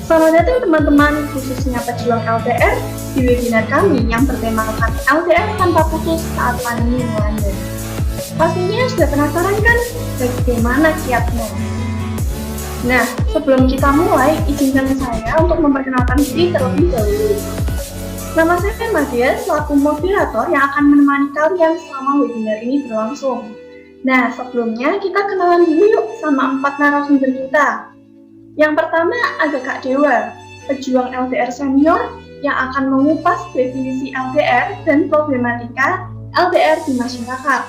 Selamat datang teman-teman, khususnya pejuang LDR, di webinar kami yang bertemakan LDR tanpa putus saat pandemi melanda. Pastinya sudah penasaran kan bagaimana kiatnya? Nah, sebelum kita mulai, izinkan saya untuk memperkenalkan diri terlebih dahulu. Nama saya Madia, selaku moderator yang akan menemani kalian selama webinar ini berlangsung. Nah, sebelumnya kita kenalan dulu yuk sama 4 narasumber kita. Yang pertama ada Kak Dewa, pejuang LDR senior yang akan mengupas definisi LDR dan problematika LDR di masyarakat.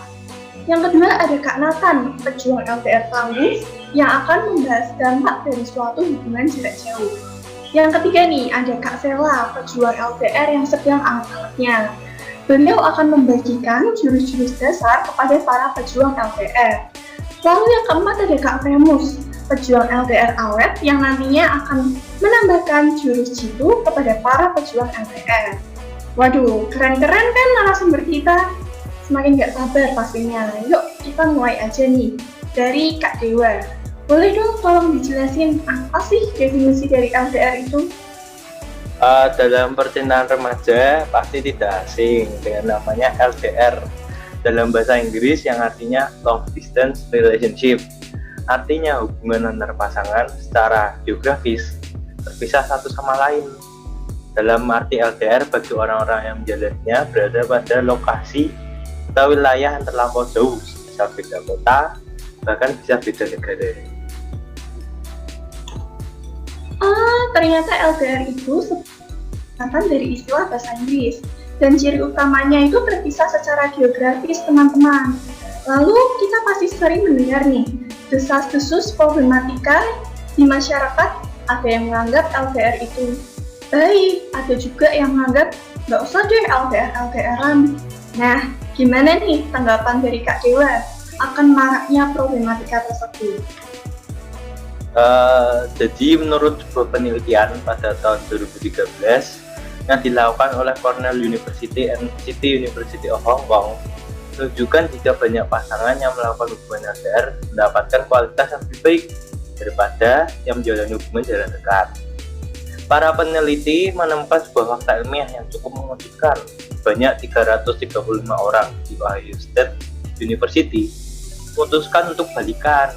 Yang kedua ada Kak Nathan, pejuang LDR tangguh yang akan membahas dampak dari suatu hubungan jarak jauh. Yang ketiga nih ada Kak Sela, pejuang LDR yang sedang hangat-hangatnya. Beliau akan membagikan jurus-jurus dasar kepada para pejuang LDR. Lalu yang keempat ada Kak Remus, pejuang LDR awet yang nantinya akan menambahkan jurus jitu kepada para pejuang LDR. Waduh, keren-keren kan narasumber kita? Semakin gak sabar pastinya. Yuk kita mulai aja nih dari Kak Dewa. Boleh dong tolong dijelasin apa sih definisi dari LDR itu? Dalam percintaan remaja pasti tidak asing dengan namanya LDR dalam bahasa Inggris yang artinya long distance relationship. Artinya hubungan antar pasangan secara geografis terpisah satu sama lain. Dalam arti LDR bagi orang-orang yang menjalannya berada pada lokasi atau wilayah yang terlampau jauh, bisa beda kota, bahkan bisa beda negara. Ternyata LDR itu singkatan dari istilah bahasa Inggris dan ciri utamanya itu terpisah secara geografis, teman-teman. Lalu kita pasti sering mendengar nih desas-desus problematika di masyarakat. Ada yang menganggap LDR itu baik, ada juga yang menganggap nggak usah deh LDR-LDRan. Nah, gimana nih tanggapan dari Kak Dewa akan maraknya problematika tersebut? Jadi menurut sebuah penelitian pada tahun 2013 yang dilakukan oleh Cornell University and City University of Hong Kong, menunjukkan jika banyak pasangan yang melakukan hubungan LDR mendapatkan kualitas yang lebih baik daripada yang menjalani hubungan jarak dekat. Para peneliti menemukan sebuah fakta ilmiah yang cukup mengejutkan. Banyak 335 orang di Ohio State University memutuskan untuk balikan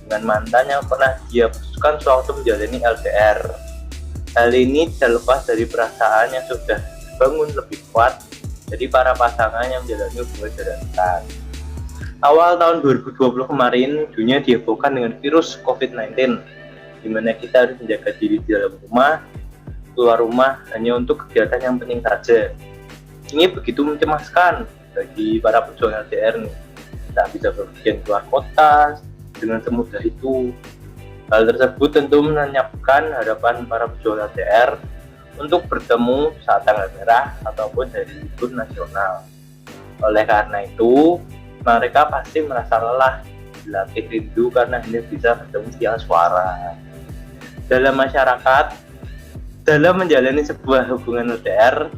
dengan mantan yang pernah dia putuskan sewaktu menjalani LDR. Hal ini tidak lepas dari perasaan yang sudah dibangun lebih kuat jadi para pasangan yang menjalani hubungan jarak dekat. Awal tahun 2020 kemarin, dunia dihebohkan dengan virus COVID-19, di mana kita harus menjaga diri di dalam rumah, keluar rumah hanya untuk kegiatan yang penting saja. Ini begitu mencemaskan bagi para pejuang LDR nih. Tak bisa berpergian keluar kota dengan semudah itu. Hal tersebut tentu menyebabkan harapan para pejuang LDR untuk bertemu saat tanggal merah ataupun hari libur nasional. Oleh karena itu, mereka pasti merasa lelah, dilatih rindu karena hanya bisa bertemu via suara. Dalam masyarakat, dalam menjalani sebuah hubungan LDR,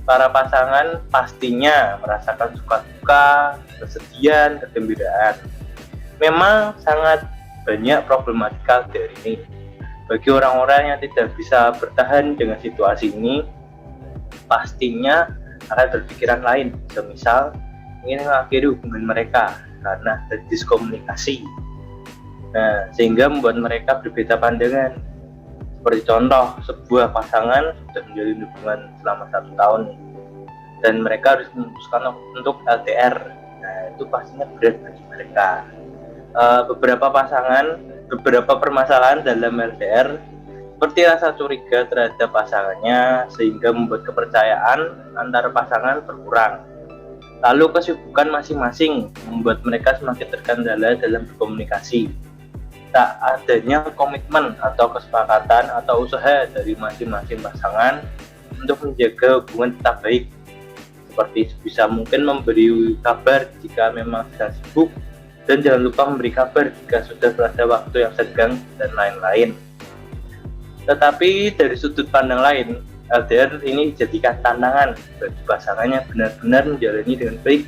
para pasangan pastinya merasakan suka-duka, kesedihan, kegembiraan. Memang sangat banyak problematika LDR ini. Bagi orang-orang yang tidak bisa bertahan dengan situasi ini, pastinya akan berpikiran lain, semisal ingin mengakhiri hubungan mereka karena ada diskomunikasi. Nah, sehingga membuat mereka berbeda pandangan. Seperti contoh, sebuah pasangan sudah menjalin hubungan selama 1 tahun dan mereka harus memutuskan untuk LDR. Nah, itu pastinya berat bagi mereka. Beberapa permasalahan dalam LDR seperti rasa curiga terhadap pasangannya sehingga membuat kepercayaan antara pasangan berkurang. Lalu kesibukan masing-masing membuat mereka semakin terkendala dalam berkomunikasi. Tak adanya komitmen atau kesepakatan atau usaha dari masing-masing pasangan untuk menjaga hubungan tetap baik. Seperti sebisa mungkin memberi kabar jika memang sedang sibuk, dan jangan lupa memberi kabar jika sudah ada waktu yang senggang dan lain-lain. Tetapi dari sudut pandang lain, LDR ini dijadikan tantangan bagi pasangan yang benar-benar menjalani dengan baik.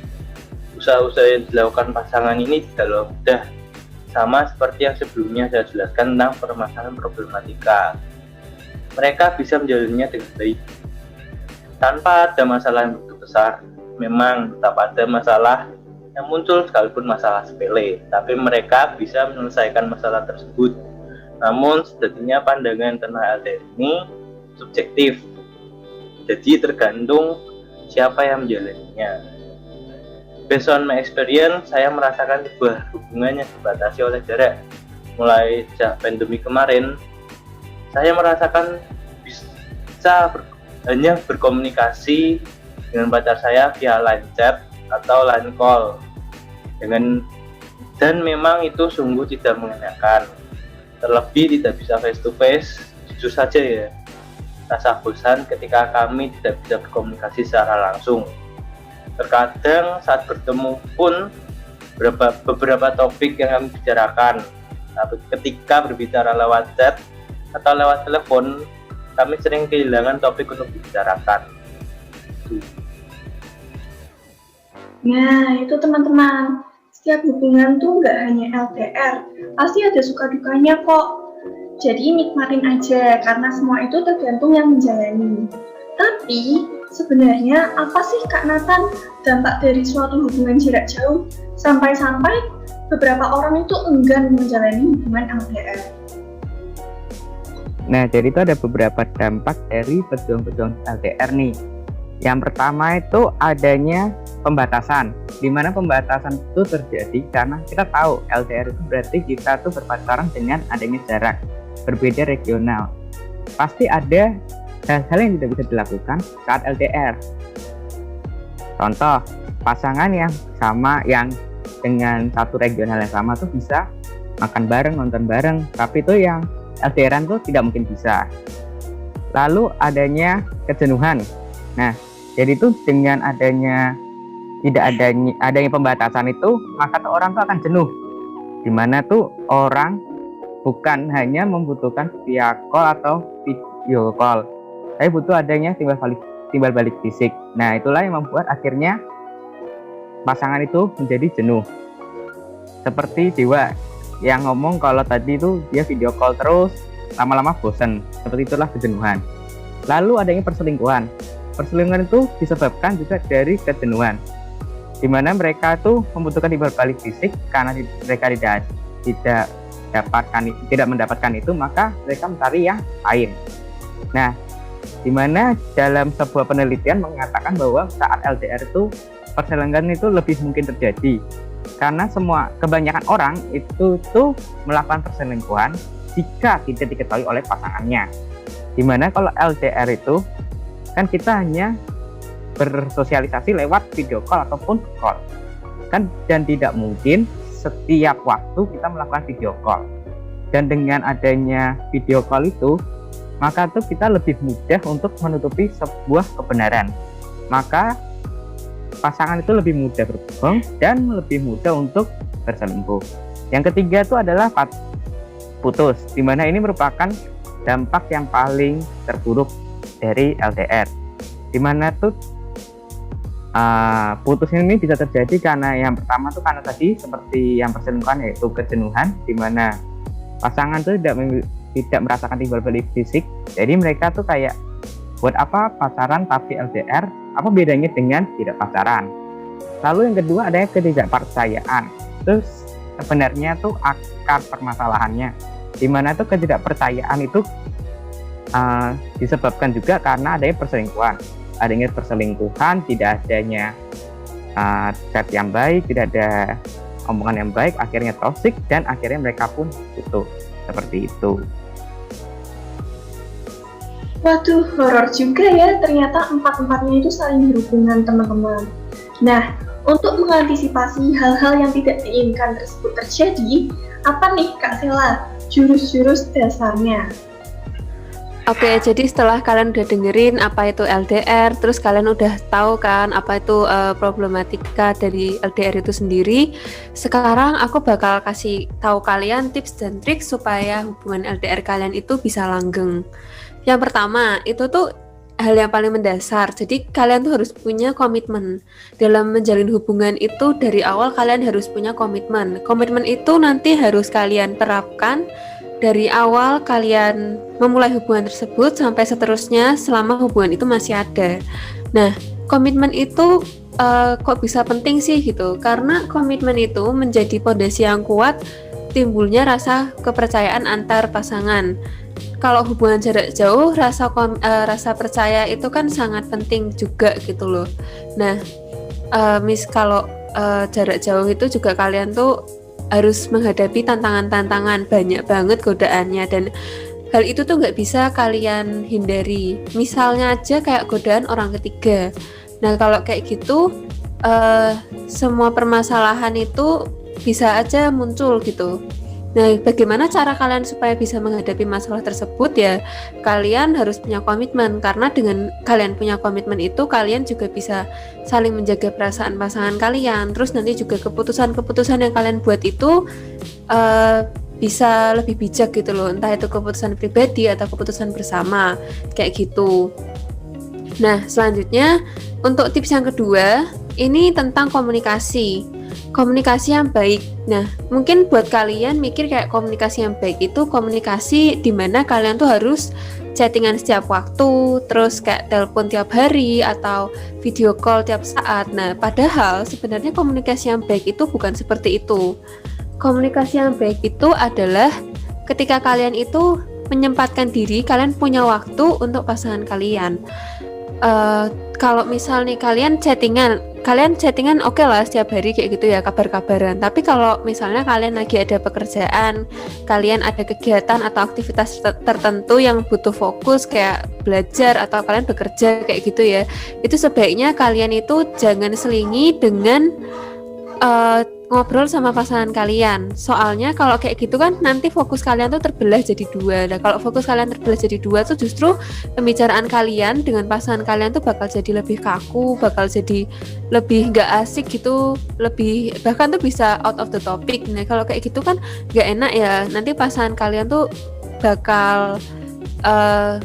Usaha-usaha yang dilakukan pasangan ini tidaklah mudah, sama seperti yang sebelumnya saya jelaskan tentang permasalahan problematika. mereka bisa menjalannya dengan baik tanpa ada masalah yang begitu besar. Memang tetap ada masalah yang muncul sekalipun masalah sepele, tapi mereka bisa menyelesaikan masalah tersebut. Namun sejatinya pandangan tentang LDR ini subjektif, jadi tergantung siapa yang menjalaninya. Based on my experience, saya merasakan sebuah hubungan yang dibatasi oleh jarak. Mulai sejak pandemi kemarin, saya merasakan bisa hanya berkomunikasi dengan pacar saya via line chat atau line call, dan memang itu sungguh tidak mengenakan. Terlebih tidak bisa face to face, jujur saja ya, rasa bosan ketika kami tidak bisa berkomunikasi secara langsung. Terkadang saat bertemu pun beberapa topik yang kami bicarakan, tapi ketika berbicara lewat chat atau lewat telepon, kami sering kehilangan topik untuk dibicarakan. Nah, itu teman-teman. Setiap hubungan tuh nggak hanya LDR, pasti ada suka dukanya kok. Jadi nikmatin aja, karena semua itu tergantung yang menjalani. Tapi sebenarnya apa sih Kak Nathan dampak dari suatu hubungan jarak jauh sampai-sampai beberapa orang itu enggan menjalani hubungan LDR? Nah, jadi itu ada beberapa dampak dari pejuang-pejuang LDR nih. Yang pertama itu adanya pembatasan, di mana pembatasan itu terjadi karena kita tahu LDR itu berarti kita tuh berpacaran dengan adanya jarak, berbeda regional. Pasti ada hal-hal yang tidak bisa dilakukan saat LDR. Contoh, pasangan yang sama, yang dengan satu regional yang sama tuh bisa makan bareng, nonton bareng, tapi itu yang LDR-an tuh tidak mungkin bisa. Lalu adanya kejenuhan. Nah, jadi itu dengan adanya pembatasan itu, maka tuh orang tuh akan jenuh. Dimana tuh orang bukan hanya membutuhkan via call atau video call, tapi butuh adanya timbal balik fisik. Nah, itulah yang membuat akhirnya pasangan itu menjadi jenuh. Seperti Dewa yang ngomong kalau tadi itu dia video call terus, lama-lama bosan. Seperti itulah kejenuhan. Lalu adanya perselingkuhan. Perselingkuhan itu disebabkan juga dari kejenuhan, di mana mereka tuh membutuhkan timbal balik fisik. Karena mereka tidak mendapatkan itu, maka mereka mencari yang lain. Nah, di mana dalam sebuah penelitian mengatakan bahwa saat LDR itu perselingkuhan itu lebih mungkin terjadi karena kebanyakan orang itu tuh melakukan perselingkuhan jika tidak diketahui oleh pasangannya. Dimana kalau LDR itu kan kita hanya bersosialisasi lewat video call ataupun call kan, dan tidak mungkin setiap waktu kita melakukan video call. Dan dengan adanya video call itu, maka tuh kita lebih mudah untuk menutupi sebuah kebenaran. Maka pasangan itu lebih mudah berbohong dan lebih mudah untuk berselingkuh. Yang ketiga itu adalah putus, dimana ini merupakan dampak yang paling terburuk dari LDR. Dimana tuh putus ini bisa terjadi karena yang pertama tuh karena tadi seperti yang perselingkuhan, yaitu kejenuhan, dimana pasangan tuh tidak merasakan timbal balik fisik. Jadi mereka tuh kayak, buat apa pacaran tapi LDR? Apa bedanya dengan tidak pacaran? Lalu yang kedua ada ketidakpercayaan. Terus sebenarnya tuh akar permasalahannya, dimana tuh ketidakpercayaan itu disebabkan juga karena adanya perselingkuhan. Adanya perselingkuhan, tidak adanya chat yang baik, tidak ada omongan yang baik, akhirnya toksik dan akhirnya mereka pun putus. Seperti itu. Waduh, horor juga ya, ternyata empat-empatnya itu saling berhubungan teman-teman. Nah, untuk mengantisipasi hal-hal yang tidak diinginkan tersebut terjadi, apa nih Kak Sela jurus-jurus dasarnya? Oke, jadi setelah kalian udah dengerin apa itu LDR, terus kalian udah tahu kan apa itu problematika dari LDR itu sendiri. Sekarang aku bakal kasih tahu kalian tips dan trik supaya hubungan LDR kalian itu bisa langgeng. Yang pertama, itu tuh hal yang paling mendasar. Jadi kalian tuh harus punya komitmen. Dalam menjalin hubungan itu dari awal kalian harus punya komitmen. Komitmen itu nanti harus kalian terapkan dari awal kalian memulai hubungan tersebut sampai seterusnya selama hubungan itu masih ada. Nah, komitmen itu kok bisa penting sih gitu? Karena komitmen itu menjadi pondasi yang kuat timbulnya rasa kepercayaan antar pasangan. Kalau hubungan jarak jauh, rasa percaya itu kan sangat penting juga gitu loh. Nah, kalau jarak jauh itu juga kalian tuh harus menghadapi tantangan-tantangan, banyak banget godaannya, dan hal itu tuh nggak bisa kalian hindari. Misalnya aja kayak godaan orang ketiga. Nah, kalau kayak gitu semua permasalahan itu bisa aja muncul gitu. Nah, bagaimana cara kalian supaya bisa menghadapi masalah tersebut? Ya, kalian harus punya komitmen, karena dengan kalian punya komitmen itu kalian juga bisa saling menjaga perasaan pasangan kalian. Terus nanti juga keputusan-keputusan yang kalian buat itu bisa lebih bijak gitu loh, entah itu keputusan pribadi atau keputusan bersama, kayak gitu. Nah, selanjutnya untuk tips yang kedua, ini tentang komunikasi yang baik. Nah, mungkin buat kalian mikir kayak komunikasi yang baik itu komunikasi di mana kalian tuh harus chattingan setiap waktu, terus kayak telepon tiap hari atau video call tiap saat. Nah, padahal sebenarnya komunikasi yang baik itu bukan seperti itu. Komunikasi yang baik itu adalah ketika kalian itu menyempatkan diri, kalian punya waktu untuk pasangan kalian. Kalau misal nih kalian chattingan oke lah setiap hari kayak gitu ya, kabar-kabaran. Tapi kalau misalnya kalian lagi ada pekerjaan, kalian ada kegiatan atau aktivitas tertentu yang butuh fokus kayak belajar atau kalian bekerja kayak gitu ya, itu sebaiknya kalian itu jangan selingi dengan ngobrol sama pasangan kalian. Soalnya kalau kayak gitu kan nanti fokus kalian tuh terbelah jadi dua. Nah, kalau fokus kalian terbelah jadi dua tuh justru pembicaraan kalian dengan pasangan kalian tuh bakal jadi lebih kaku, bakal jadi lebih gak asik gitu, lebih bahkan tuh bisa out of the topic. Nah, kalau kayak gitu kan gak enak ya. Nanti pasangan kalian tuh bakal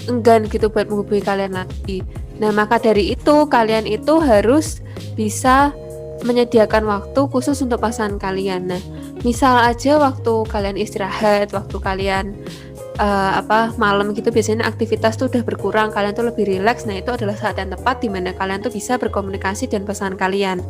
enggan gitu buat menghubungi kalian lagi. Nah, maka dari itu kalian itu harus bisa menyediakan waktu khusus untuk pasangan kalian. Nah, misal aja waktu kalian istirahat, waktu kalian malam gitu, biasanya aktivitas tuh udah berkurang, kalian tuh lebih rileks. Nah, itu adalah saat yang tepat di mana kalian tuh bisa berkomunikasi dengan pasangan kalian.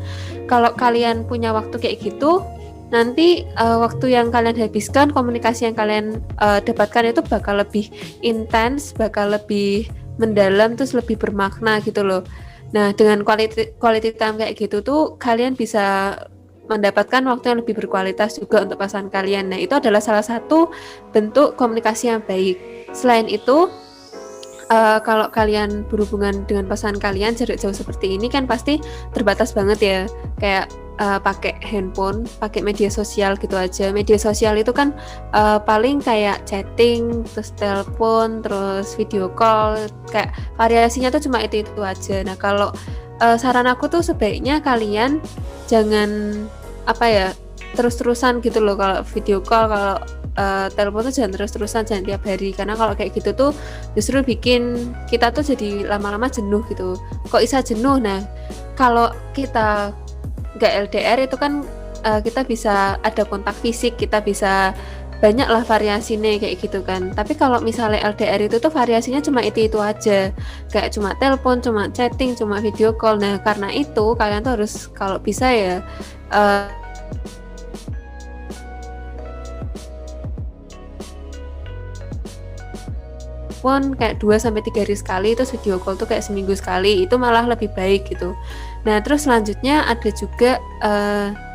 Kalau kalian punya waktu kayak gitu, nanti waktu yang kalian habiskan, komunikasi yang kalian dapatkan itu bakal lebih intens, bakal lebih mendalam, terus lebih bermakna gitu loh. Nah, dengan quality time kayak gitu tuh kalian bisa mendapatkan waktu yang lebih berkualitas juga untuk pasangan kalian. Nah, itu adalah salah satu bentuk komunikasi yang baik. Selain itu, kalau kalian berhubungan dengan pasangan kalian jarak jauh seperti ini kan pasti terbatas banget ya. Kayak pakai handphone, pakai media sosial gitu aja. Media sosial itu kan paling kayak chatting, terus telepon, terus video call, kayak variasinya tuh cuma itu aja. Nah, kalau saran aku tuh sebaiknya kalian jangan terus-terusan gitu loh. Kalau video call, kalau telepon tuh jangan terus-terusan, jangan tiap hari, karena kalau kayak gitu tuh justru bikin kita tuh jadi lama-lama jenuh gitu. Kok bisa jenuh? Nah, kalau kita nggak LDR itu kan kita bisa ada kontak fisik, kita bisa banyak lah variasinya kayak gitu kan. Tapi kalau misalnya LDR itu tuh variasinya cuma itu aja, kayak cuma telepon, cuma chatting, cuma video call. Nah, karena itu kalian tuh harus kalau bisa ya kayak 2-3 hari sekali, terus video call tuh kayak seminggu sekali, itu malah lebih baik gitu. Nah, terus selanjutnya ada juga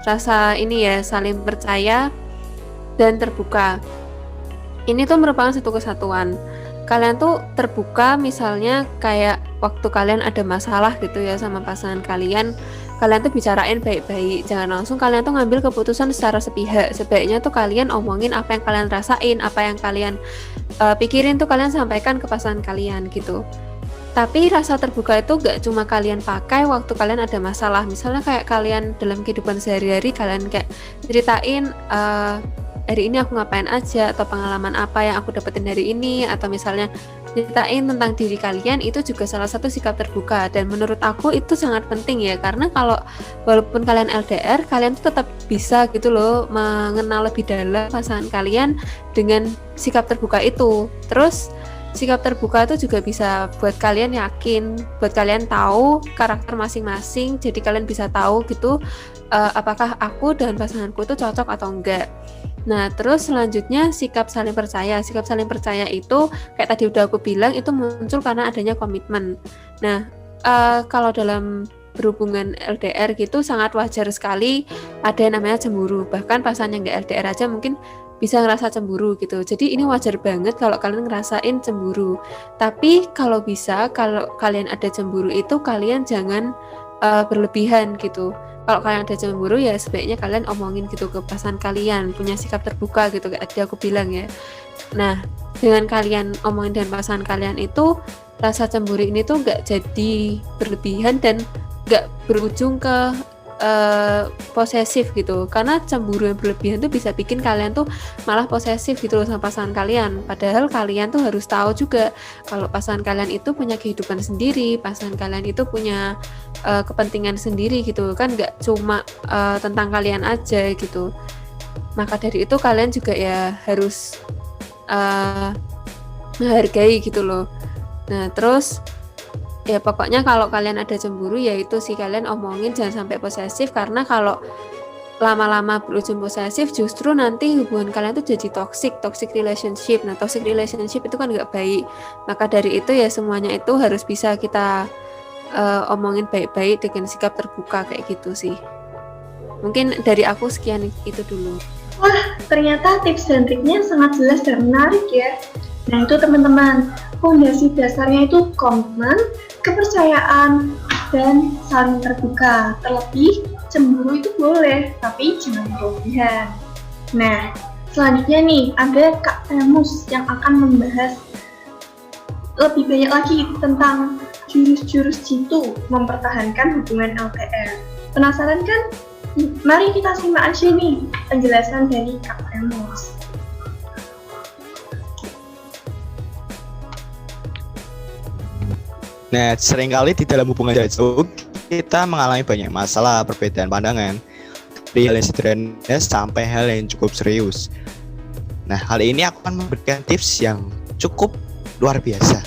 rasa ini ya, saling percaya dan terbuka. Ini tuh merupakan satu kesatuan. Kalian tuh terbuka, misalnya kayak waktu kalian ada masalah gitu ya sama pasangan kalian tuh bicarain baik-baik, jangan langsung kalian tuh ngambil keputusan secara sepihak. Sebaiknya tuh kalian omongin apa yang kalian rasain, apa yang kalian pikirin tuh kalian sampaikan ke pasangan kalian gitu. Tapi rasa terbuka itu gak cuma kalian pakai waktu kalian ada masalah. Misalnya kayak kalian dalam kehidupan sehari-hari, kalian kayak ceritain hari ini aku ngapain aja, atau pengalaman apa yang aku dapetin hari ini, atau misalnya ceritain tentang diri kalian, itu juga salah satu sikap terbuka. Dan menurut aku itu sangat penting ya, karena kalau walaupun kalian LDR, kalian tuh tetap bisa gitu loh mengenal lebih dalam pasangan kalian dengan sikap terbuka itu. Terus sikap terbuka itu juga bisa buat kalian yakin, buat kalian tahu karakter masing-masing, jadi kalian bisa tahu gitu apakah aku dan pasanganku itu cocok atau enggak. Nah, terus selanjutnya sikap saling percaya. Sikap saling percaya itu kayak tadi udah aku bilang, itu muncul karena adanya komitmen. Nah, kalau dalam berhubungan LDR gitu sangat wajar sekali ada yang namanya cemburu. Bahkan pasangan yang nggak LDR aja mungkin bisa ngerasa cemburu gitu. Jadi ini wajar banget kalau kalian ngerasain cemburu. Tapi kalau bisa, kalau kalian ada cemburu itu kalian jangan berlebihan gitu. Kalau kalian ada cemburu ya sebaiknya kalian omongin gitu ke pasangan kalian, punya sikap terbuka gitu kayak tadi aku bilang ya. Nah, dengan kalian omongin dengan pasangan kalian itu, rasa cemburu ini tuh gak jadi berlebihan dan gak berujung ke posesif gitu. Karena cemburu yang berlebihan tuh bisa bikin kalian tuh malah posesif gitu loh sama pasangan kalian. Padahal kalian tuh harus tahu juga kalau pasangan kalian itu punya kehidupan sendiri, pasangan kalian itu punya kepentingan sendiri gitu kan, gak cuma tentang kalian aja gitu. Maka dari itu kalian juga ya harus menghargai gitu loh. Nah, terus ya pokoknya kalau kalian ada cemburu ya itu sih kalian omongin, jangan sampai posesif, karena kalau lama-lama berujung posesif justru nanti hubungan kalian tuh jadi toxic relationship. Nah, toxic relationship itu kan gak baik. Maka dari itu ya semuanya itu harus bisa kita omongin baik-baik dengan sikap terbuka kayak gitu sih. Mungkin dari aku sekian itu dulu. Wah, ternyata tips dan triknya sangat jelas dan menarik ya. Nah itu teman-teman, fondasi dasarnya itu komitmen, kepercayaan, dan saling terbuka. Terlebih, cemburu itu boleh, tapi jangan berlebihan. Nah, selanjutnya nih, ada Kak Temus yang akan membahas lebih banyak lagi tentang jurus-jurus jitu mempertahankan hubungan LDR. Penasaran kan? Mari kita simak aja nih penjelasan dari Kak Temus. Nah, seringkali di dalam hubungan jarak jauh kita mengalami banyak masalah, perbedaan pandangan, dari hal yang sederhana sampai hal yang cukup serius. Nah, hal ini aku akan memberikan tips yang cukup luar biasa,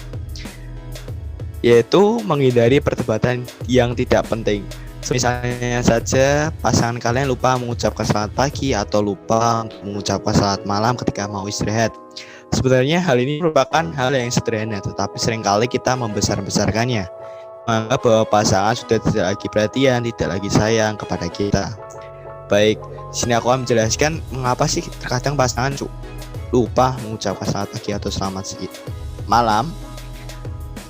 yaitu menghindari perdebatan yang tidak penting. Misalnya saja pasangan kalian lupa mengucapkan selamat pagi atau lupa mengucapkan selamat malam ketika mau istirahat. Sebenarnya hal ini merupakan hal yang sederhana, tetapi seringkali kita membesar-besarkannya, menganggap bahwa pasangan sudah tidak lagi perhatian, tidak lagi sayang kepada kita. Baik, sini aku akan menjelaskan mengapa sih terkadang pasangan lupa mengucapkan selamat pagi atau selamat malam.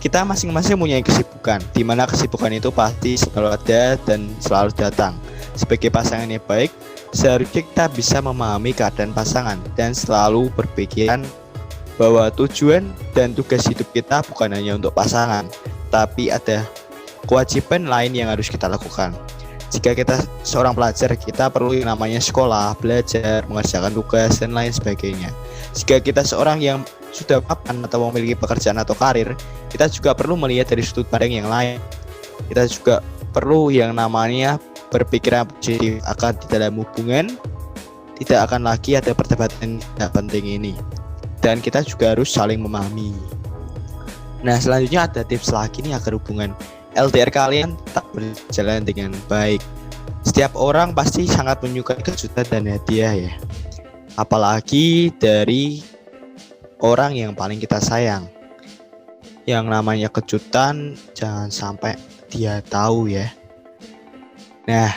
Kita masing-masing punya kesibukan, di mana kesibukan itu pasti selalu ada dan selalu datang. Sebagai pasangan yang baik, seharusnya kita bisa memahami keadaan pasangan dan selalu berpikiran bahwa tujuan dan tugas hidup kita bukan hanya untuk pasangan, tapi ada kewajiban lain yang harus kita lakukan. Jika kita seorang pelajar, kita perlu yang namanya sekolah, belajar, mengerjakan tugas, dan lain sebagainya. Jika kita seorang yang sudah mapan atau memiliki pekerjaan atau karir, kita juga perlu melihat dari sudut pandang yang lain. Kita juga perlu yang namanya berpikiran positif akan di dalam hubungan tidak akan lagi ada perdebatan tidak penting ini. Dan kita juga harus saling memahami. Nah, selanjutnya ada tips lagi nih agar hubungan LDR kalian tetap berjalan dengan baik. Setiap orang pasti sangat menyukai kejutan dan hadiah ya. Apalagi dari orang yang paling kita sayang. Yang namanya kejutan jangan sampai dia tahu ya. Nah,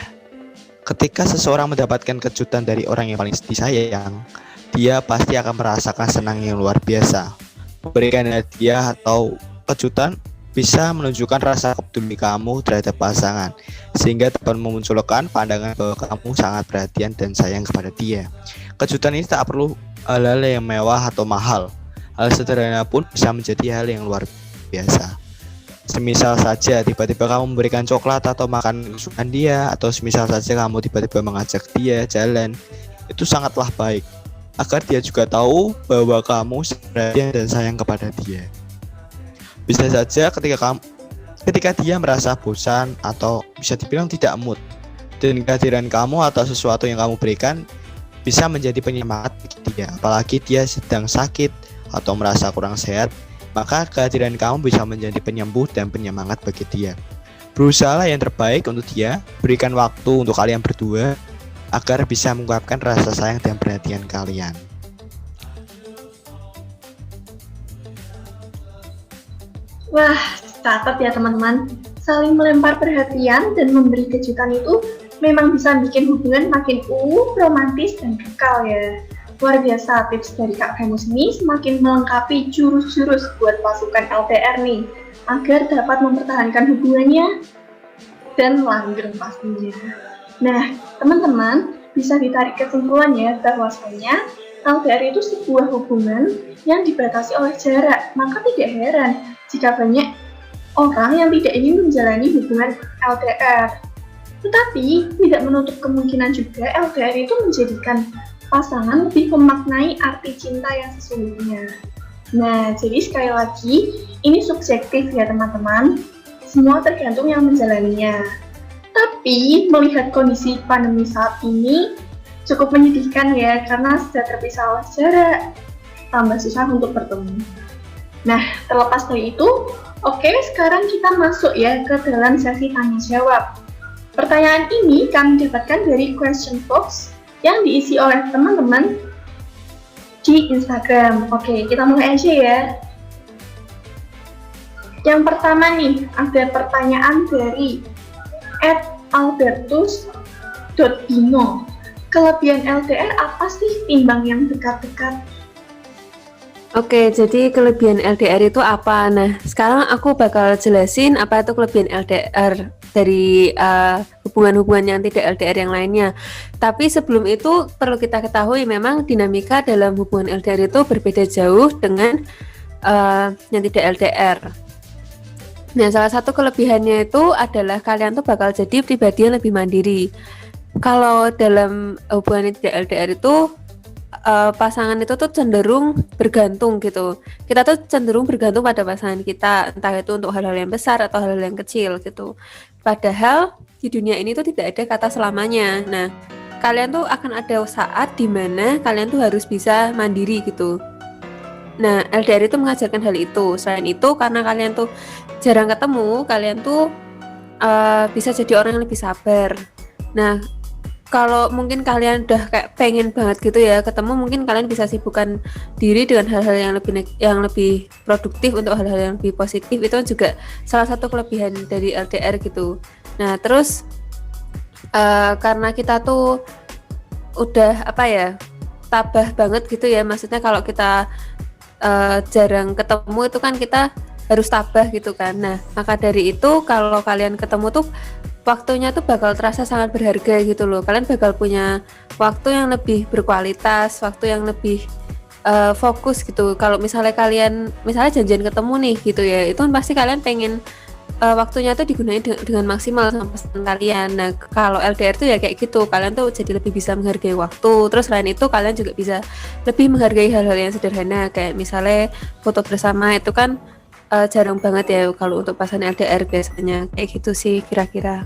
ketika seseorang mendapatkan kejutan dari orang yang paling disayang, dia pasti akan merasakan senang yang luar biasa. Memberikan hadiah atau kejutan bisa menunjukkan rasa peduli kamu terhadap pasangan, sehingga dapat memunculkan pandangan bahwa kamu sangat perhatian dan sayang kepada dia. Kejutan ini tak perlu hal-hal yang mewah atau mahal. Hal sederhana pun bisa menjadi hal yang luar biasa. Semisal saja tiba-tiba kamu memberikan coklat atau makan kesukaan dia, atau semisal saja kamu tiba-tiba mengajak dia jalan, itu sangatlah baik. agar dia juga tahu bahwa kamu perhatian dan sayang kepada dia. Bisa saja ketika dia merasa bosan atau bisa dibilang tidak mood, dan kehadiran kamu atau sesuatu yang kamu berikan bisa menjadi penyemangat bagi dia. Apalagi dia sedang sakit atau merasa kurang sehat, maka kehadiran kamu bisa menjadi penyembuh dan penyemangat bagi dia. Berusahalah yang terbaik untuk dia, berikan waktu untuk kalian berdua agar bisa mengungkapkan rasa sayang dan perhatian kalian. Wah, catat ya teman-teman. Saling melempar perhatian dan memberi kejutan itu memang bisa bikin hubungan makin romantis dan kekal ya. Luar biasa tips dari Kak Venus ini semakin melengkapi jurus-jurus buat pasukan LDR nih, agar dapat mempertahankan hubungannya dan langgeng pastinya. Nah, teman-teman bisa ditarik kesimpulannya bahwasanya LDR itu sebuah hubungan yang dibatasi oleh jarak, maka tidak heran jika banyak orang yang tidak ingin menjalani hubungan LDR. Tetapi tidak menutup kemungkinan juga LDR itu menjadikan pasangan lebih memaknai arti cinta yang sesungguhnya. Nah, jadi sekali lagi, ini subjektif ya teman-teman. Semua tergantung yang menjalaninya. Tapi melihat kondisi pandemi saat ini cukup menyedihkan ya, karena sudah terpisah oleh jarak, tambah susah untuk bertemu. Nah, terlepas dari itu, oke, sekarang kita masuk ya ke dalam sesi tanya jawab. Pertanyaan ini kami dapatkan dari question box yang diisi oleh teman-teman di Instagram. Oke, kita mulai aja ya. Yang pertama nih, ada pertanyaan dari @albertus.dino. Kelebihan LDR apa sih timbang yang dekat-dekat? Oke, jadi kelebihan LDR itu apa? Nah, sekarang aku bakal jelasin apa itu kelebihan LDR dari hubungan-hubungan yang tidak LDR yang lainnya. Tapi sebelum itu perlu kita ketahui memang dinamika dalam hubungan LDR itu berbeda jauh dengan yang tidak LDR. Nah, salah satu kelebihannya itu adalah kalian tuh bakal jadi pribadi yang lebih mandiri. Kalau dalam hubungan yang tidak LDR itu pasangan itu tuh cenderung bergantung gitu. Kita tuh cenderung bergantung pada pasangan kita, entah itu untuk hal-hal yang besar atau hal-hal yang kecil gitu. Padahal di dunia ini tuh tidak ada kata selamanya. Nah, kalian tuh akan ada saat di mana kalian tuh harus bisa mandiri gitu. Nah, LDR itu mengajarkan hal itu. Selain itu, karena kalian tuh jarang ketemu, kalian tuh bisa jadi orang yang lebih sabar. Nah, kalau mungkin kalian udah kayak pengen banget gitu ya ketemu, mungkin kalian bisa sibukkan diri dengan hal-hal yang lebih produktif untuk hal-hal yang lebih positif. Itu juga salah satu kelebihan dari LDR gitu. Nah, terus karena kita tuh udah tabah banget gitu ya, maksudnya kalau kita jarang ketemu itu kan kita harus tabah gitu kan. Nah, maka dari itu kalau kalian ketemu tuh waktunya tuh bakal terasa sangat berharga gitu loh. Kalian bakal punya waktu yang lebih berkualitas, waktu yang lebih fokus gitu. Kalau misalnya kalian janjian ketemu nih gitu ya, itu kan pasti kalian pengen waktunya tuh digunakan dengan maksimal sama pasangan kalian. Nah, kalau LDR tuh ya kayak gitu, kalian tuh jadi lebih bisa menghargai waktu. Terus selain itu kalian juga bisa lebih menghargai hal-hal yang sederhana, kayak misalnya foto bersama itu kan jarang banget ya kalau untuk pasangan LDR biasanya. Kayak gitu sih kira-kira.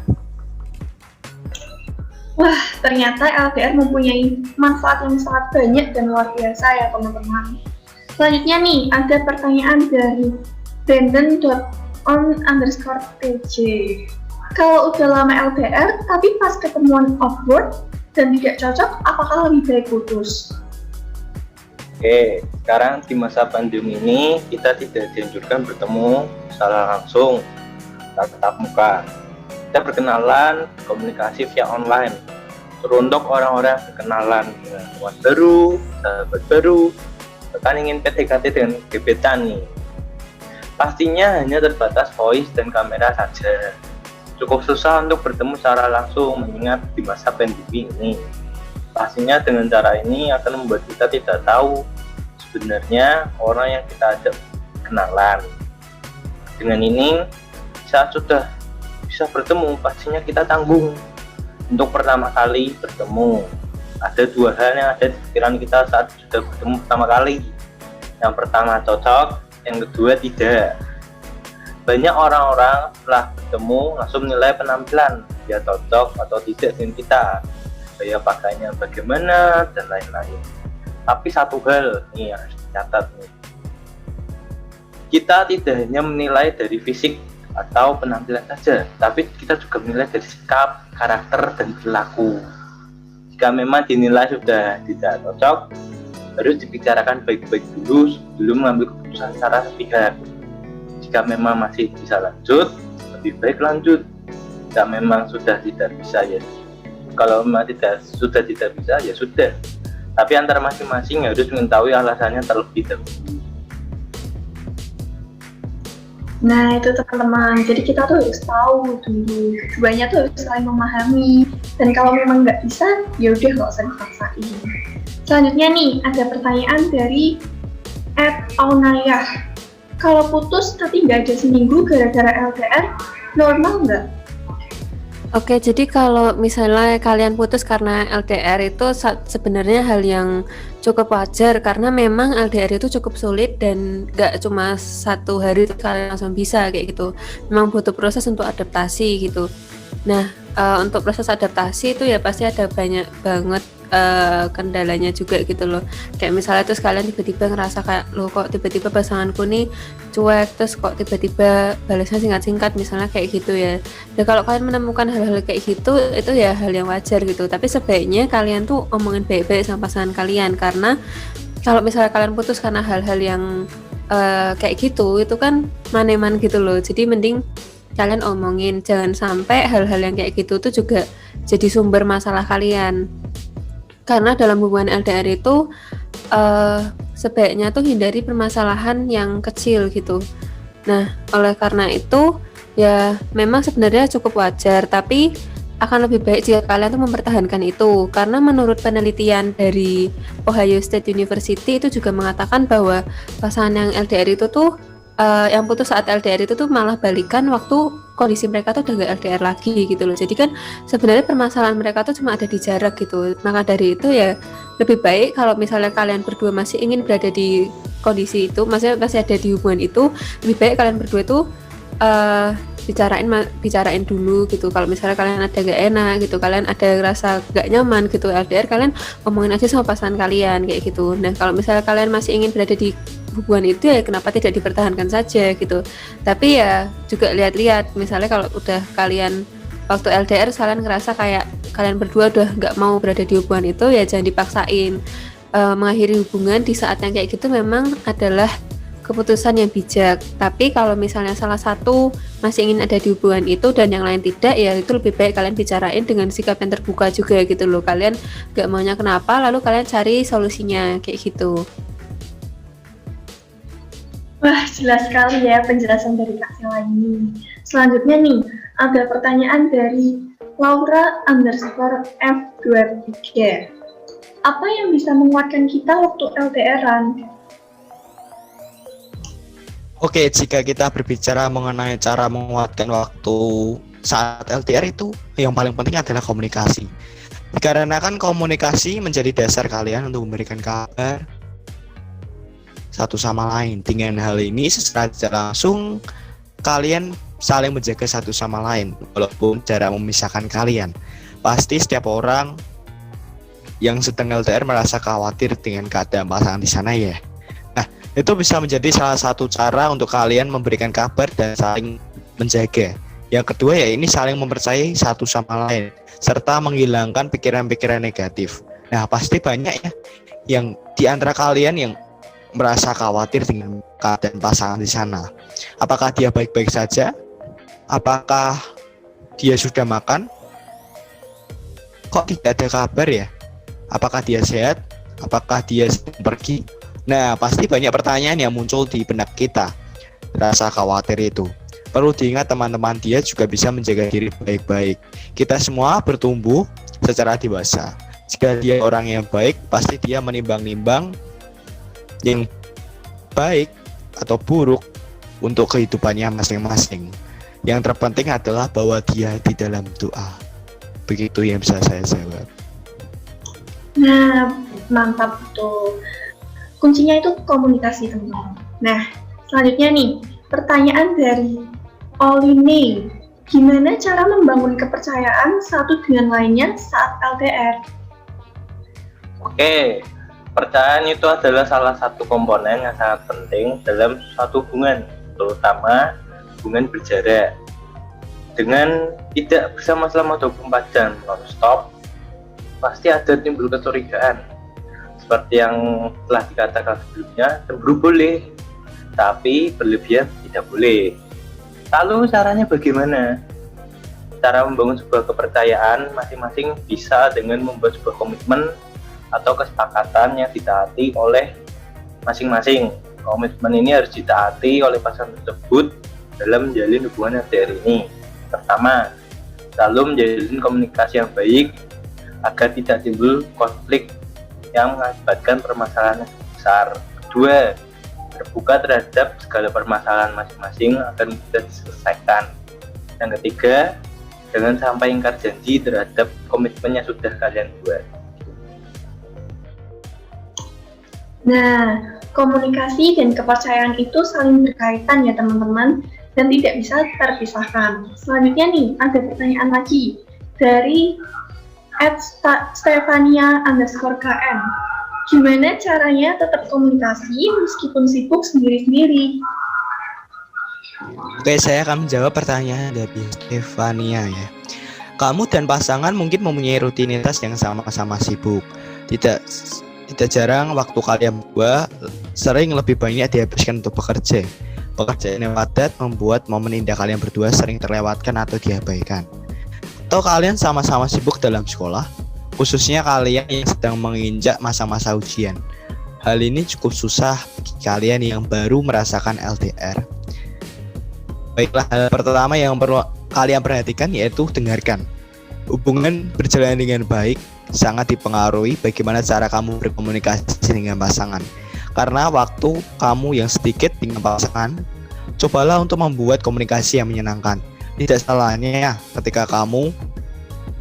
Wah, ternyata LDR mempunyai manfaat yang sangat banyak dan luar biasa ya teman-teman. Selanjutnya nih, ada pertanyaan dari Brandon.on_tj. Kalau udah lama LDR tapi pas ketemuan awkward dan tidak cocok, apakah lebih baik putus? Oke, sekarang di masa pandemi ini kita tidak dianjurkan bertemu secara langsung, tatap muka. Kita berkenalan, komunikasi via online. Teruntuk orang-orang berkenalan dengan teman baru, sahabat baru, bahkan ingin PDKT dengan gebetan nih. Pastinya hanya terbatas voice dan kamera saja. Cukup susah untuk bertemu secara langsung mengingat di masa pandemi ini. Pastinya dengan cara ini akan membuat kita tidak tahu sebenarnya orang yang kita ajak kenalan. Dengan ini, saat sudah bisa bertemu, pastinya kita tanggung untuk pertama kali bertemu. ada dua hal yang ada di pikiran kita saat sudah bertemu pertama kali. Yang pertama cocok, yang kedua tidak. Banyak orang-orang setelah bertemu langsung menilai penampilan, dia cocok atau tidak dengan kita, gaya pakainya bagaimana dan lain-lain. Tapi satu hal nih yang harus dicatat nih, kita tidak hanya menilai dari fisik atau penampilan saja, tapi kita juga menilai dari sikap, karakter, dan perilaku. Jika memang dinilai sudah tidak cocok, harus dibicarakan baik-baik dulu sebelum mengambil keputusan secara sepihak. Jika memang masih bisa lanjut, lebih baik lanjut. Jika memang sudah tidak bisa, ya kalau memang sudah tidak bisa, ya sudah. Tapi antara masing-masing harus mengetahui alasannya terlebih dahulu. Nah itu teman-teman, jadi kita tuh harus tahu dulu, keduanya tuh harus saling memahami. Dan kalau memang nggak bisa, ya udah nggak usah dipaksain. Selanjutnya nih, ada pertanyaan dari @aunayah. Kalau putus tapi nggak ada seminggu gara-gara LDR, normal nggak? Oke, jadi kalau misalnya kalian putus karena LDR itu sebenarnya hal yang cukup wajar karena memang LDR itu cukup sulit dan gak cuma 1 hari kalian langsung bisa kayak gitu. Memang butuh proses untuk adaptasi gitu. Nah, untuk proses adaptasi itu ya pasti ada banyak banget kendalanya juga gitu loh. Kayak misalnya terus kalian tiba-tiba ngerasa kayak loh kok tiba-tiba pasanganku nih cuek, terus kok tiba-tiba balasnya singkat-singkat misalnya kayak gitu ya. Dan kalau kalian menemukan hal-hal kayak gitu itu ya hal yang wajar gitu. Tapi sebaiknya kalian tuh omongin baik-baik sama pasangan kalian karena kalau misalnya kalian putus karena hal-hal yang kayak gitu itu kan maneman gitu loh. Jadi mending kalian omongin, jangan sampai hal-hal yang kayak gitu tuh juga jadi sumber masalah kalian. Karena dalam hubungan LDR itu sebaiknya tuh hindari permasalahan yang kecil gitu. Nah, oleh karena itu ya memang sebenarnya cukup wajar, tapi akan lebih baik jika kalian tuh mempertahankan itu. Karena menurut penelitian dari Ohio State University itu juga mengatakan bahwa pasangan yang LDR itu tuh yang putus saat LDR itu tuh malah balikan waktu kondisi mereka tuh udah gak LDR lagi gitu loh. Jadi kan sebenarnya permasalahan mereka tuh cuma ada di jarak gitu. Maka dari itu ya lebih baik kalau misalnya kalian berdua masih ingin berada di kondisi itu, maksudnya masih ada di hubungan itu, lebih baik kalian berdua tuh bicarain dulu gitu. Kalau misalnya kalian ada gak enak gitu, kalian ada rasa gak nyaman gitu LDR, kalian ngomongin aja sama pasangan kalian kayak gitu. Nah kalau misalnya kalian masih ingin berada di hubungan itu ya kenapa tidak dipertahankan saja gitu. Tapi ya juga lihat-lihat, misalnya kalau udah kalian waktu LDR kalian ngerasa kayak kalian berdua udah nggak mau berada di hubungan itu, ya jangan dipaksain. Mengakhiri hubungan di saat yang kayak gitu memang adalah keputusan yang bijak. Tapi kalau misalnya salah satu masih ingin ada di hubungan itu dan yang lain tidak, ya itu lebih baik kalian bicarain dengan sikap yang terbuka juga gitu loh. Kalian nggak maunya kenapa, lalu kalian cari solusinya kayak gitu. Wah, jelas sekali ya penjelasan dari Kak Sela ini. Selanjutnya nih, ada pertanyaan dari Laura_F23. Apa yang bisa menguatkan kita waktu LDR-an? Oke, jika kita berbicara mengenai cara menguatkan waktu saat LDR itu, yang paling penting adalah komunikasi. Karena kan komunikasi menjadi dasar kalian untuk memberikan kabar satu sama lain. Dengan hal ini secara langsung kalian saling menjaga satu sama lain walaupun jarak memisahkan kalian. Pasti setiap orang yang sedang LDR merasa khawatir dengan keadaan pasangan di sana ya. Nah, itu bisa menjadi salah satu cara untuk kalian memberikan kabar dan saling menjaga. Yang kedua ya ini saling mempercayai satu sama lain serta menghilangkan pikiran-pikiran negatif. Nah, pasti banyak ya yang di antara kalian yang merasa khawatir dengan keadaan pasangan di sana. Apakah dia baik-baik saja? Apakah dia sudah makan? Kok tidak ada kabar ya? Apakah dia sehat? Apakah dia sedang pergi? Nah, pasti banyak pertanyaan yang muncul di benak kita. Rasa khawatir itu. Perlu diingat teman-teman, dia juga bisa menjaga diri baik-baik. Kita semua bertumbuh secara dewasa. Jika dia orang yang baik, pasti dia menimbang-nimbang yang baik atau buruk untuk kehidupannya masing-masing. Yang terpenting adalah bahwa dia di dalam doa. Begitu yang bisa saya jawab. Nah, mantap tuh. Kuncinya itu komunikasi, teman-teman. Nah, selanjutnya nih, pertanyaan dari Oline. Gimana cara membangun kepercayaan satu dengan lainnya saat LDR? Oke, percayaan itu adalah salah satu komponen yang sangat penting dalam suatu hubungan, terutama hubungan berjarak. Dengan tidak bersama selama 24 jam non-stop, pasti ada timbul kecurigaan. Seperti yang telah dikatakan sebelumnya, cemburu boleh, tapi berlebihan tidak boleh. Lalu caranya bagaimana? Cara membangun sebuah kepercayaan masing-masing bisa dengan membuat sebuah komitmen atau kesepakatan yang ditaati oleh masing-masing. Komitmen ini harus ditaati oleh pasangan tersebut dalam menjalin hubungan LDR ini. Pertama, selalu menjalin komunikasi yang baik agar tidak timbul konflik yang mengakibatkan permasalahan yang besar. Kedua, terbuka terhadap segala permasalahan masing-masing agar bisa diselesaikan. Yang ketiga, jangan sampai ingkar janji terhadap komitmen yang sudah kalian buat. Nah, komunikasi dan kepercayaan itu saling berkaitan ya teman-teman, dan tidak bisa terpisahkan. Selanjutnya nih, ada pertanyaan lagi dari @Stefania_KM. Gimana caranya tetap komunikasi meskipun sibuk sendiri-sendiri? Oke, saya akan menjawab pertanyaan dari Stefania ya. Kamu dan pasangan mungkin mempunyai rutinitas yang sama-sama sibuk. Tidak jarang waktu kalian berdua sering lebih banyak dihabiskan untuk bekerja. Pekerjaan yang padat membuat momen indah kalian berdua sering terlewatkan atau diabaikan. Atau kalian sama-sama sibuk dalam sekolah, khususnya kalian yang sedang menginjak masa-masa ujian. Hal ini cukup susah bagi kalian yang baru merasakan LDR. Baiklah, hal pertama yang perlu kalian perhatikan yaitu dengarkan. Hubungan berjalan dengan baik sangat dipengaruhi bagaimana cara kamu berkomunikasi dengan pasangan. Karena waktu kamu yang sedikit dengan pasangan, cobalah untuk membuat komunikasi yang menyenangkan. Tidak salahnya ketika kamu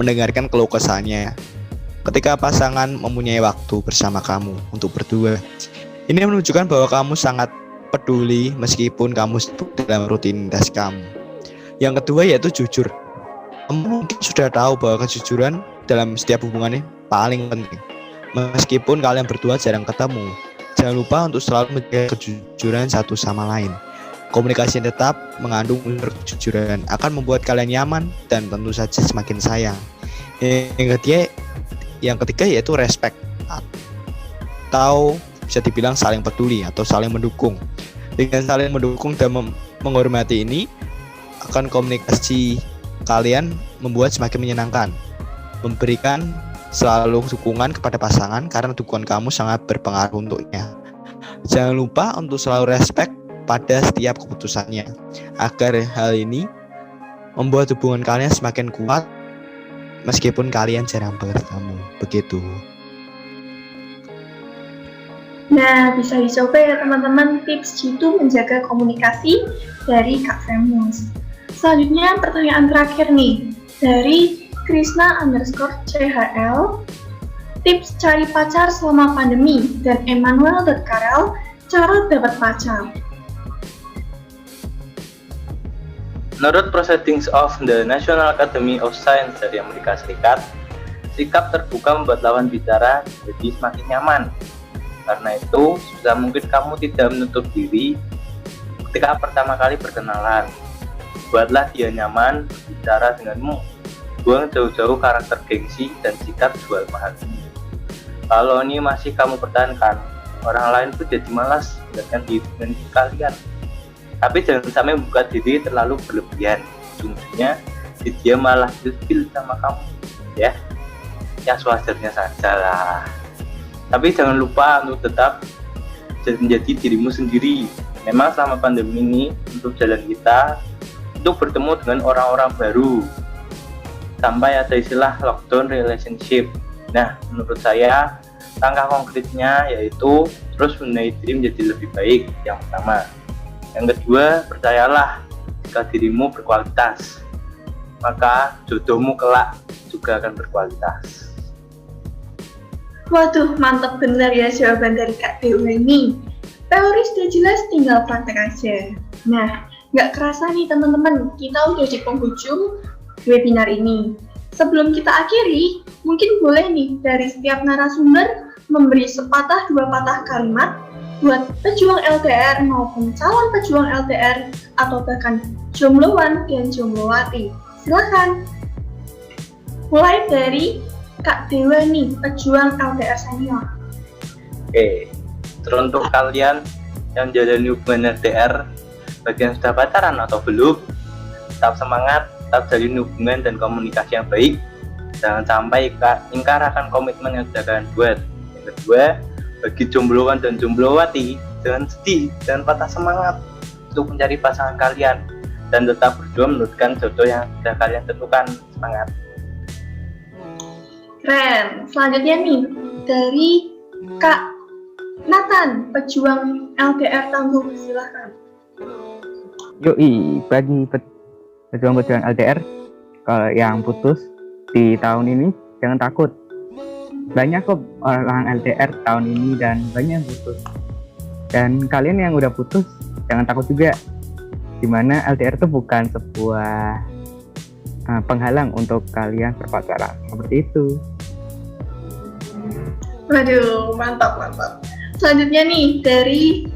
mendengarkan keluh kesahnya. Ketika pasangan mempunyai waktu bersama kamu untuk berdua, ini menunjukkan bahwa kamu sangat peduli meskipun kamu sibuk dalam rutinitas kamu. Yang kedua yaitu jujur. Kamu mungkin sudah tahu bahwa kejujuran dalam setiap hubungan ini paling penting. Meskipun kalian berdua jarang ketemu, jangan lupa untuk selalu menjaga kejujuran satu sama lain. Komunikasi yang tetap mengandung unsur kejujuran akan membuat kalian nyaman dan tentu saja semakin sayang. Yang ketiga yaitu respect, atau bisa dibilang saling peduli atau saling mendukung. Dengan saling mendukung dan menghormati ini, akan komunikasi kalian membuat semakin menyenangkan. Memberikan selalu dukungan kepada pasangan karena dukungan kamu sangat berpengaruh untuknya. Jangan lupa untuk selalu respect pada setiap keputusannya, agar hal ini membuat hubungan kalian semakin kuat meskipun kalian jarang bertemu. Begitu. Nah, bisa dicoba ya teman-teman tips jitu menjaga komunikasi dari Kak Femus. Selanjutnya pertanyaan terakhir nih dari Krishna_CHL. Tips cari pacar selama pandemi, dan Emmanuel.Karel, cara dapat pacar. Menurut Proceedings of the National Academy of Science dari Amerika Serikat, sikap terbuka membuat lawan bicara jadi semakin nyaman. Karena itu, sebisa mungkin kamu tidak menutup diri ketika pertama kali berkenalan. Buatlah dia nyaman berbicara denganmu. Buang jauh-jauh karakter gengsi dan sikap jual mahal. Kalau ini masih kamu pertahankan, orang lain pun jadi malas mendengarkan hubungan kalian. Tapi jangan sampai membuka diri terlalu berlebihan. Ujung-ujungnya dia malah ilfil sama kamu, ya sewajarnya saja lah. Tapi jangan lupa untuk tetap menjadi dirimu sendiri. Memang selama pandemi ini untuk jalan kita untuk bertemu dengan orang-orang baru, sampai ada istilah lockdown relationship. Nah, menurut saya langkah konkretnya yaitu terus membenahi diri menjadi lebih baik. Yang pertama. Yang kedua, percayalah jika dirimu berkualitas, maka jodohmu kelak juga akan berkualitas. Waduh, mantap benar ya jawaban dari Kak Dewa ini. Teori sudah jelas, tinggal praktek aja. Nah, nggak kerasa nih teman-teman, kita udah di penghujung webinar ini. Sebelum kita akhiri, mungkin boleh nih dari setiap narasumber memberi sepatah dua patah kalimat buat pejuang LDR maupun calon pejuang LDR atau bahkan jombloan dan jomblowati. Silakan. Mulai dari Kak Dewa nih, pejuang LDR senior. Oke, teruntuk kalian yang menjalani hubungan LDR, bagian sudah pacaran atau belum, tetap semangat, tetap jalin hubungan dan komunikasi yang baik. Jangan sampai ingkar akan komitmen yang sudah kalian buat. Yang kedua, bagi jombloan dan jomblowati, jangan sedih, jangan patah semangat untuk mencari pasangan kalian dan tetap berjuang menurutkan jodoh yang sudah kalian tentukan. Semangat. Keren. Selanjutnya nih, dari Kak Nathan, pejuang LDR tangguh. Silakan. Yoi, bagi pejuang-pejuang LDR kalau yang putus di tahun ini jangan takut. Banyak kok orang LDR tahun ini dan banyak yang putus. Dan kalian yang udah putus jangan takut juga. Dimana LDR itu bukan sebuah penghalang untuk kalian berpacaran. Seperti itu. Waduh, mantap. Selanjutnya nih, dari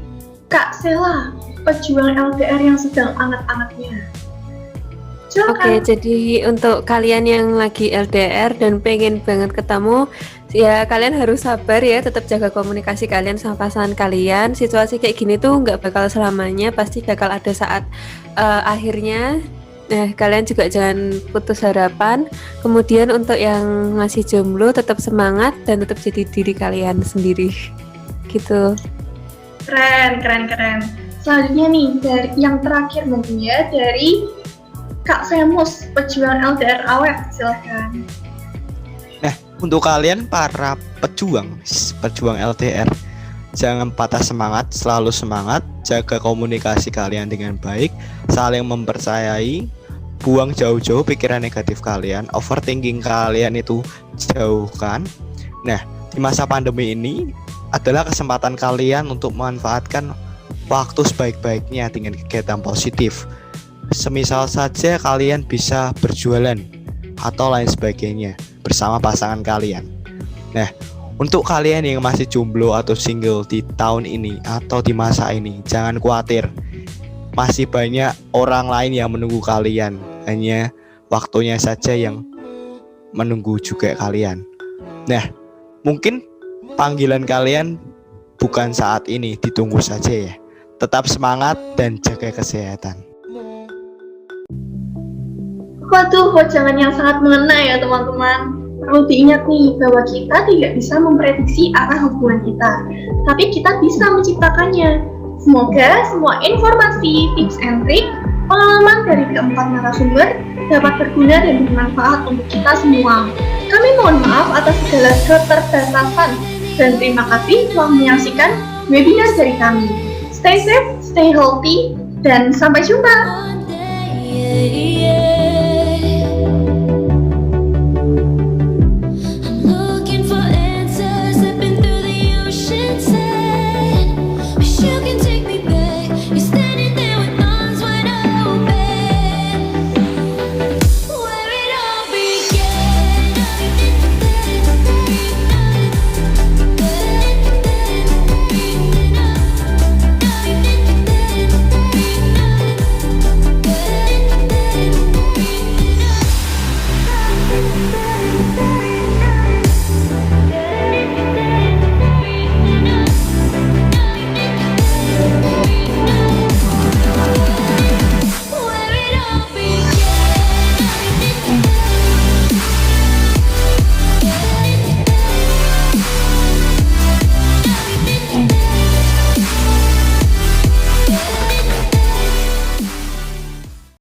Kak Sela, pejuang LDR yang sedang anget-angetnya. Oke, jadi untuk kalian yang lagi LDR dan pengen banget ketemu, ya kalian harus sabar ya, tetap jaga komunikasi kalian sama pasangan kalian. Situasi kayak gini tuh nggak bakal selamanya, pasti bakal ada saat akhirnya. Nah, kalian juga jangan putus harapan. Kemudian untuk yang masih jomblo, tetap semangat dan tetap jadi diri kalian sendiri. Gitu. Keren. Selanjutnya nih, dari yang terakhir mungkin ya, dari Kak Semus, pejuang LDR awet. Silakan. Nah, untuk kalian para pejuang LDR, jangan patah semangat, selalu semangat, jaga komunikasi kalian dengan baik, saling mempercayai, buang jauh-jauh pikiran negatif kalian, overthinking kalian itu jauhkan. Nah, di masa pandemi ini adalah kesempatan kalian untuk memanfaatkan waktu sebaik-baiknya dengan kegiatan positif. Semisal saja kalian bisa berjualan atau lain sebagainya bersama pasangan kalian. Nah, untuk kalian yang masih jomblo atau single di tahun ini atau di masa ini, jangan khawatir. Masih banyak orang lain yang menunggu kalian. Hanya waktunya saja yang menunggu juga kalian. Nah, mungkin panggilan kalian bukan saat ini, ditunggu saja ya. Tetap semangat dan jaga kesehatan. Waduh, jangan yang sangat mengena ya teman-teman. Perlu diingat nih bahwa kita tidak bisa memprediksi arah hubungan kita, tapi kita bisa menciptakannya. Semoga semua informasi, tips and trik, pengalaman dari keempat narasumber dapat berguna dan bermanfaat untuk kita semua. Kami mohon maaf atas segala keterbatasan dan terima kasih telah menyaksikan webinar dari kami. Stay safe, stay healthy, dan sampai jumpa.